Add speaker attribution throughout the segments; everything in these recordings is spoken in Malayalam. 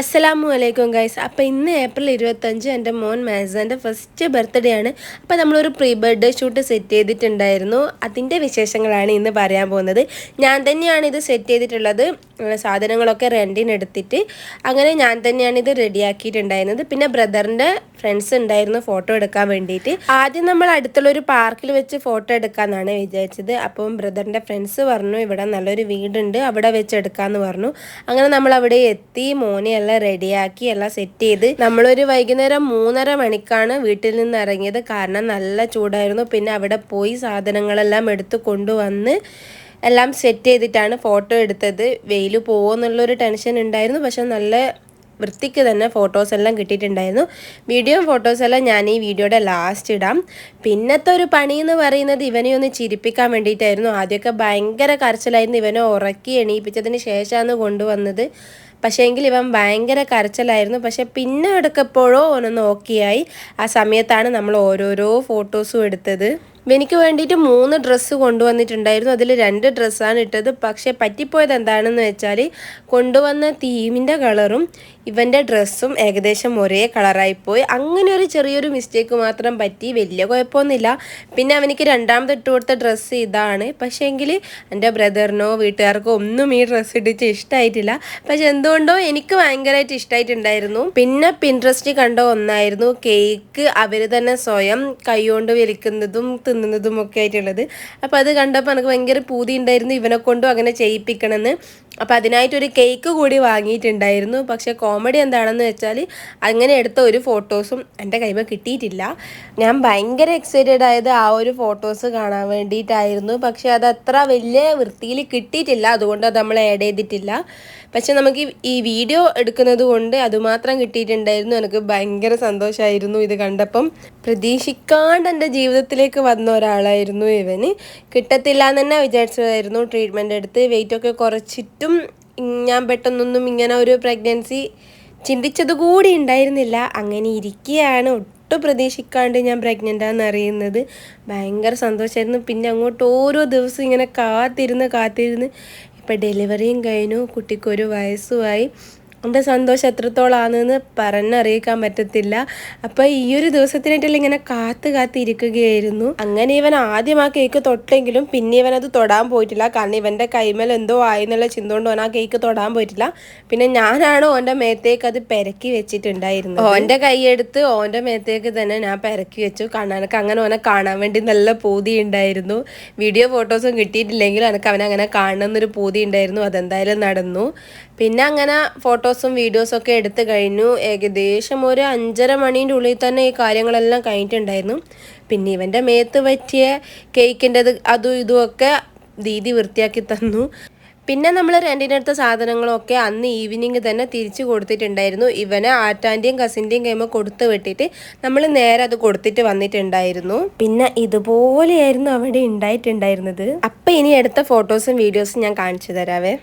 Speaker 1: അസ്സലാമു അലൈക്കും ഗൈസ്. അപ്പോൾ ഇന്ന് ഏപ്രിൽ 25 എൻ്റെ മോൻ മാസൻ്റെ ഫസ്റ്റ് ബർത്ത്ഡേ ആണ്. അപ്പോൾ നമ്മളൊരു പ്രീ ബർത്ത്ഡേ ഷൂട്ട് സെറ്റ് ചെയ്തിട്ടുണ്ടായിരുന്നു. അതിൻ്റെ വിശേഷങ്ങളാണ് ഇന്ന് പറയാൻ പോകുന്നത്. ഞാൻ തന്നെയാണ് ഇത് സെറ്റ് ചെയ്തിട്ടുള്ളത്. സാധനങ്ങളൊക്കെ റെൻറ്റിനെടുത്തിട്ട് അങ്ങനെ ഞാൻ തന്നെയാണ് ഇത് റെഡിയാക്കിയിട്ടുണ്ടായിരുന്നത്. പിന്നെ ബ്രദറിൻ്റെ ഫ്രണ്ട്സ് ഉണ്ടായിരുന്നു ഫോട്ടോ എടുക്കാൻ വേണ്ടിയിട്ട്. ആദ്യം നമ്മൾ അടുത്തുള്ളൊരു പാർക്കിൽ വെച്ച് ഫോട്ടോ എടുക്കാമെന്നാണ് വിചാരിച്ചത്. അപ്പം ബ്രദറിൻ്റെ ഫ്രണ്ട്സ് പറഞ്ഞു ഇവിടെ നല്ലൊരു വീടുണ്ട്, അവിടെ വെച്ച് എടുക്കാമെന്ന് പറഞ്ഞു. അങ്ങനെ നമ്മൾ അവിടെ എത്തി, മോനെ എല്ലാം റെഡിയാക്കി എല്ലാം സെറ്റ് ചെയ്ത് നമ്മളൊരു വൈകുന്നേരം 3:30 മണിക്കാണ് വീട്ടിൽ നിന്ന് ഇറങ്ങിയത്. കാരണം നല്ല ചൂടായിരുന്നു. പിന്നെ അവിടെ പോയി സാധനങ്ങളെല്ലാം എടുത്ത് കൊണ്ടുവന്ന് എല്ലാം സെറ്റ് ചെയ്തിട്ടാണ് ഫോട്ടോ എടുത്തത്. വെയിൽ പോകുമെന്നുള്ളൊരു ടെൻഷൻ ഉണ്ടായിരുന്നു. പക്ഷെ നല്ല വൃത്തിക്ക് തന്നെ ഫോട്ടോസ് എല്ലാം കിട്ടിയിട്ടുണ്ടായിരുന്നു. വീഡിയോ ഫോട്ടോസെല്ലാം ഞാൻ ഈ വീഡിയോയുടെ ലാസ്റ്റ് ഇടാം. പിന്നത്തെ ഒരു പണി എന്ന് പറയുന്നത് ഇവനെ ഒന്ന് ചിരിപ്പിക്കാൻ വേണ്ടിയിട്ടായിരുന്നു. ആദ്യമൊക്കെ ഭയങ്കര കരച്ചിലായിരുന്നു. ഇവനെ ഉറക്കി എണീപ്പിച്ചതിന് ശേഷമാണ് കൊണ്ടുവന്നത്. പക്ഷേ എങ്കിൽ ഇവൻ ഭയങ്കര കരച്ചിലായിരുന്നു. പക്ഷെ പിന്നെ എടുക്കപ്പോഴോ ഓനൊന്ന് ഓക്കെയായി. ആ സമയത്താണ് നമ്മൾ ഓരോരോ ഫോട്ടോസും എടുത്തത്. എനിക്ക് വേണ്ടിയിട്ട് 3 ഡ്രസ്സ് കൊണ്ടുവന്നിട്ടുണ്ടായിരുന്നു. അതിൽ 2 ഡ്രസ്സാണ് ഇട്ടത്. പക്ഷേ പറ്റിപ്പോയത് എന്താണെന്ന് വെച്ചാൽ കൊണ്ടുവന്ന തീമിൻ്റെ കളറും ഇവൻ്റെ ഡ്രസ്സും ഏകദേശം ഒരേ കളറായിപ്പോയി. അങ്ങനെ ഒരു ചെറിയൊരു മിസ്റ്റേക്ക് മാത്രം പറ്റി, വലിയ കുഴപ്പമൊന്നുമില്ല. പിന്നെ അവനിക്ക് രണ്ടാമത് ഇട്ട് കൊടുത്ത ഡ്രസ്സ് ഇതാണ്. പക്ഷേ എങ്കിൽ എൻ്റെ ബ്രദറിനോ വീട്ടുകാർക്കോ ഒന്നും ഈ ഡ്രസ്സ് ഇട്ടിട്ട് ഇഷ്ടമായിട്ടില്ല. പക്ഷെ എന്തുകൊണ്ടോ എനിക്ക് ഭയങ്കരമായിട്ട് ഇഷ്ടമായിട്ടുണ്ടായിരുന്നു. പിന്നെ പിൻട്രസ്റ്റിൽ കണ്ട ഒന്നായിരുന്നു കേക്ക് അവർ തന്നെ സ്വയം കൈകൊണ്ട് വലിക്കുന്നതും തിന്നുന്നതും ഒക്കെ ആയിട്ടുള്ളത്. അപ്പോൾ അത് കണ്ടപ്പോൾ എനിക്ക് ഭയങ്കര പൂതി ഉണ്ടായിരുന്നു ഇവനെ കൊണ്ടും അങ്ങനെ ചെയ്യിപ്പിക്കണമെന്ന്. അപ്പോൾ അതിനായിട്ടൊരു കേക്ക് കൂടി വാങ്ങിയിട്ടുണ്ടായിരുന്നു. പക്ഷേ കോമഡി എന്താണെന്ന് വെച്ചാൽ അങ്ങനെ എടുത്ത ഒരു ഫോട്ടോസും എൻ്റെ കൈമ കിട്ടിയിട്ടില്ല. ഞാൻ ഭയങ്കര എക്സൈറ്റഡ് ആയത് ആ ഒരു ഫോട്ടോസ് കാണാൻ വേണ്ടിയിട്ടായിരുന്നു. പക്ഷേ അത് അത്ര വലിയ വൃത്തിയിൽ കിട്ടിയിട്ടില്ല. അതുകൊണ്ട് അത് നമ്മൾ ആഡ് ചെയ്തിട്ടില്ല. പക്ഷെ നമുക്ക് ഈ വീഡിയോ എടുക്കുന്നത് കൊണ്ട് അതുമാത്രം കിട്ടിയിട്ടുണ്ടായിരുന്നു. എനിക്ക് ഭയങ്കര സന്തോഷമായിരുന്നു ഇത് കണ്ടപ്പം. പ്രതീക്ഷിക്കാണ്ട് എൻ്റെ ജീവിതത്തിലേക്ക് വന്ന ഒരാളായിരുന്നു ഇവന്. കിട്ടത്തില്ല എന്ന് തന്നെ വിചാരിച്ചതായിരുന്നു. ട്രീറ്റ്മെൻറ്റ് എടുത്ത് വെയിറ്റൊക്കെ കുറച്ചിട്ടും ഞാൻ പെട്ടെന്നൊന്നും ഇങ്ങനെ ഒരു പ്രഗ്നൻസി ചിന്തിച്ചത് കൂടി ഉണ്ടായിരുന്നില്ല. അങ്ങനെ ഇരിക്കുകയാണ് ഒട്ടും പ്രതീക്ഷിക്കാണ്ട് ഞാൻ പ്രഗ്നൻ്റാന്ന് അറിയുന്നത്. ഭയങ്കര സന്തോഷമായിരുന്നു. പിന്നെ അങ്ങോട്ട് ഓരോ ദിവസവും ഇങ്ങനെ കാത്തിരുന്ന് ഇപ്പം ഡെലിവറിയും കഴിഞ്ഞു, കുട്ടിക്കൊരു വയസ്സുമായി. എൻ്റെ സന്തോഷം എത്രത്തോളമാണെന്ന് പറഞ്ഞറിയിക്കാൻ പറ്റത്തില്ല. അപ്പോൾ ഈ ഒരു ദിവസത്തിനായിട്ടല്ല ഇങ്ങനെ കാത്തിരിക്കുകയായിരുന്നു. അങ്ങനെ ഇവൻ ആദ്യം ആ കേക്ക് തൊട്ടെങ്കിലും പിന്നെ ഇവനത് തൊടാൻ പോയിട്ടില്ല. കാരണം ഇവൻ്റെ കൈമേൽ എന്തോ ആയെന്നുള്ള ചിന്ത കൊണ്ട് ഓൻ ആ കേക്ക് തൊടാൻ പോയിട്ടില്ല. പിന്നെ ഞാനാണ് ഓൻ്റെ മേത്തേക്ക് അത് പെരക്കി വെച്ചിട്ടുണ്ടായിരുന്നു. ഓൻ്റെ കൈയെടുത്ത് ഓൻ്റെ മേത്തേക്ക് തന്നെ ഞാൻ പെരക്കി വെച്ചു. എനിക്ക് അങ്ങനെ ഓനെ കാണാൻ വേണ്ടി നല്ല പൂതി ഉണ്ടായിരുന്നു. വീഡിയോ ഫോട്ടോസും കിട്ടിയിട്ടില്ലെങ്കിലും എനിക്ക് അവനെ അങ്ങനെ കാണണമെന്നൊരു പൂതി ഉണ്ടായിരുന്നു. അതെന്തായാലും നടന്നു. പിന്നെ അങ്ങനെ ഫോട്ടോസും വീഡിയോസും ഒക്കെ എടുത്തു കഴിഞ്ഞു. ഏകദേശം ഒരു 5:30 മണീൻ്റെ ഉള്ളിൽ തന്നെ ഈ കാര്യങ്ങളെല്ലാം കഴിഞ്ഞിട്ടുണ്ടായിരുന്നു. പിന്നെ ഇവൻ്റെ മേത്ത് പറ്റിയ കേക്കിൻ്റെത് അതും ഇതുമൊക്കെ ദീദി വൃത്തിയാക്കി തന്നു. പിന്നെ നമ്മൾ റെൻറ്റിനെടുത്ത സാധനങ്ങളൊക്കെ അന്ന് ഈവനിങ് തന്നെ തിരിച്ചു കൊടുത്തിട്ടുണ്ടായിരുന്നു. ഇവനെ ആറ്റാൻ്റെയും കസിൻ്റെയും കൈമ കൊടുത്ത് വിട്ടിട്ട് നമ്മൾ നേരെ അത് കൊടുത്തിട്ട് വന്നിട്ടുണ്ടായിരുന്നു. പിന്നെ ഇതുപോലെയായിരുന്നു അവിടെ ഉണ്ടായിട്ടുണ്ടായിരുന്നത്. അപ്പം ഇനി എടുത്ത ഫോട്ടോസും വീഡിയോസും ഞാൻ കാണിച്ചു തരാവേ.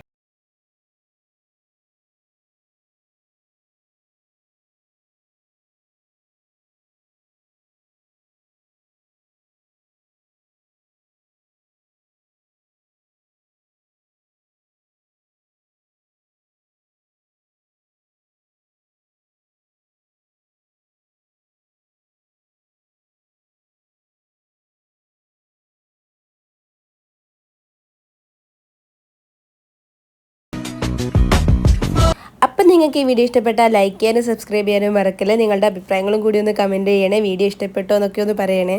Speaker 1: അപ്പം നിങ്ങൾക്ക് ഈ വീഡിയോ ഇഷ്ടപ്പെട്ടാൽ ലൈക്ക് ചെയ്യാനും സബ്സ്ക്രൈബ് ചെയ്യാനും മറക്കല്ലേ. നിങ്ങളുടെ അഭിപ്രായങ്ങളും കൂടി ഒന്ന് കമൻറ്റ് ചെയ്യണേ. വീഡിയോ ഇഷ്ടപ്പെട്ടോ എന്നൊക്കെ ഒന്ന് പറയണേ.